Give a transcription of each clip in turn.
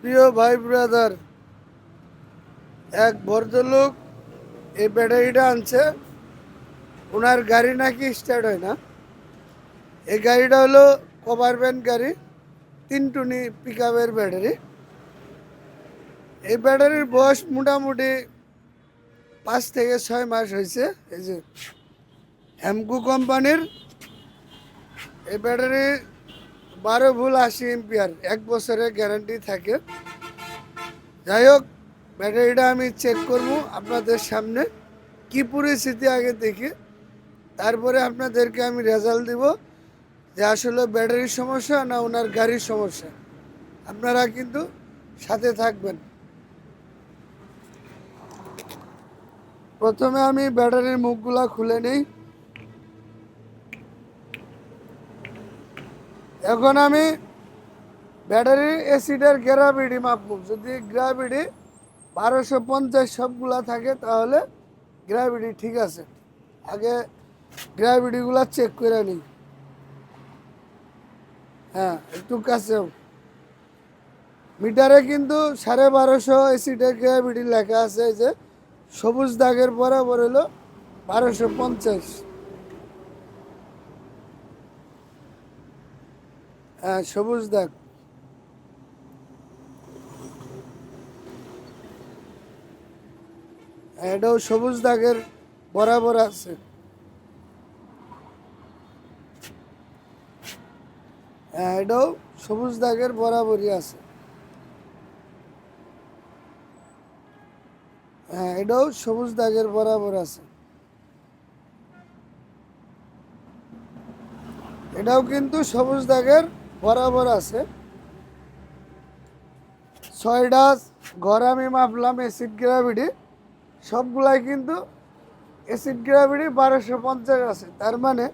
প্রিয় ভাই ব্রাদার, এক ভদ্রলোক এই ব্যাটারিটা আনছে। ওনার গাড়ি নাকি স্টার্ট হয় না। এই গাড়িটা হলো কভার ভ্যান গাড়ি, 3 টুনি পিক আপের ব্যাটারি। এই ব্যাটারির বয়স মোটামুটি 5 থেকে 6 মাস হয়েছে। এই যে হ্যামকো কোম্পানির এই ব্যাটারি 12 ভোল্ট 80 এম্পিয়ার, 1 বছরের গ্যারান্টি থাকে। যাই হোক, ব্যাটারিটা আমি চেক করবো আপনাদের সামনে। কি পরিস্থিতি আগে দেখি, তারপরে আপনাদেরকে আমি রেজাল্ট দিব যে আসলে ব্যাটারির সমস্যা না ওনার গাড়ির সমস্যা। আপনারা কিন্তু সাথে থাকবেন। প্রথমে আমি ব্যাটারির মুখগুলা খুলে নিই। এখন আমি ব্যাটারির অ্যাসিডের গ্র্যাভিটি মাপব। যদি গ্র্যাভিটি 1250 সবগুলা থাকে তাহলে গ্র্যাভিটি ঠিক আছে। আগে গ্র্যাভিটিগুলা চেক করে নিই। হ্যাঁ, একটু কাছেও। মিটারে কিন্তু 1250 অ্যাসিডের গ্র্যাভিটি লেখা আছে। যে সবুজ দাগের বরাবর হলো 1250। হ্যাঁ, সবুজ দাগ। এটাও সবুজ দাগের বরাবর আছে। হ্যাঁ, এটাও সবুজ দাগের বরাবরই আছে। হ্যাঁ, এটাও সবুজ দাগের বরাবর আছে। এটাও কিন্তু সবুজ দাগের বরাবর আছে। 6টা ঘর আমি মাপলাম অ্যাসিড গ্র্যাভিটি, সবগুলাই কিন্তু অ্যাসিড গ্র্যাভিটি 1250 আছে। তার মানে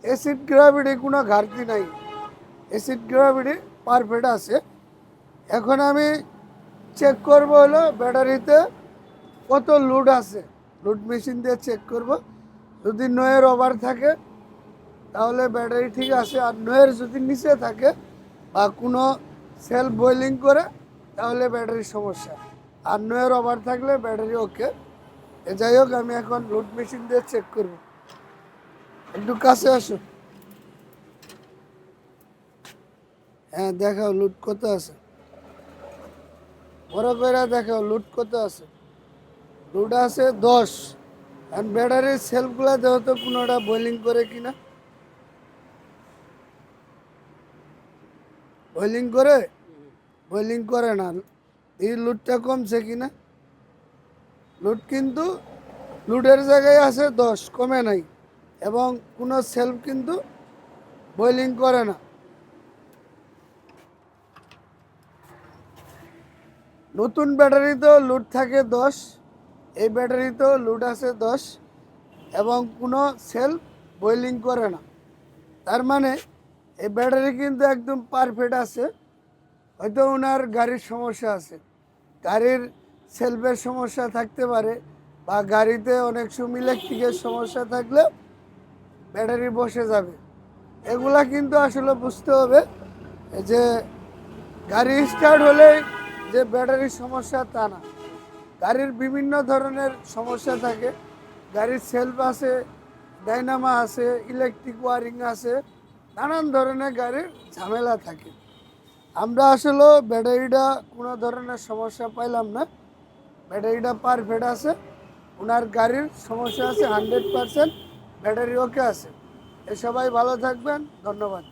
অ্যাসিড গ্র্যাভিটি কোনো ঘাটতি নাই, অ্যাসিড গ্র্যাভিটি পারফেক্ট আছে। এখন আমি চেক করব হলো ব্যাটারিতে কত লোড আছে। লোড মেশিন দিয়ে চেক করব। যদি নয়ের ওভার থাকে তাহলে ব্যাটারি ঠিক আছে, আর নয়ের যদি নিচে থাকে বা কোনো সেলফ বয়েলিং করে তাহলে ব্যাটারির সমস্যা, আর নয়ের ওভার থাকলে ব্যাটারি ওকে। যাই হোক, আমি এখন লোড মেশিন দিয়ে চেক করব। একটু কাছে আসো। হ্যাঁ, দেখাও লোড কত আছে, বড় করে দেখাও লোড কত আছে। লোড আছে 10। আর ব্যাটারির সেলফগুলা যেহেতু কোনোটা বয়েলিং করে কিনা। বয়েলিং করে? বয়েলিং করে না। এই লোডটা কমছে কিনা। লোড কিন্তু লোডের জায়গায় আছে 10, কমে নাই। এবং কোনো সেলফ কিন্তু বয়েলিং করে না। নতুন ব্যাটারিতেও লোড থাকে 10, এই ব্যাটারিতেও লোড আছে 10 এবং কোনো সেলফ বয়েলিং করে না। তার মানে এই ব্যাটারি কিন্তু একদম পারফেক্ট আছে। হয়তো ওনার গাড়ির সমস্যা আছে, গাড়ির সেলফের সমস্যা থাকতে পারে, বা গাড়িতে অনেক সময় ইলেকট্রিকের সমস্যা থাকলে ব্যাটারি বসে যাবে। এগুলা কিন্তু আসলে বুঝতে হবে যে গাড়ি স্টার্ট হলেই যে ব্যাটারির সমস্যা তা না। গাড়ির বিভিন্ন ধরনের সমস্যা থাকে। গাড়ির সেলফ আছে, ডাইনামা আছে, ইলেকট্রিক ওয়ারিং আছে, নানান ধরনের গাড়ির ঝামেলা থাকে। আমরা আসলে ব্যাটারিটা কোনো ধরনের সমস্যা পাইলাম না। ব্যাটারিটা পারফেক্ট আছে। ওনার গাড়ির সমস্যা আছে 100%, ব্যাটারি ওকে আছে। এ সবাই ভালো থাকবেন, ধন্যবাদ।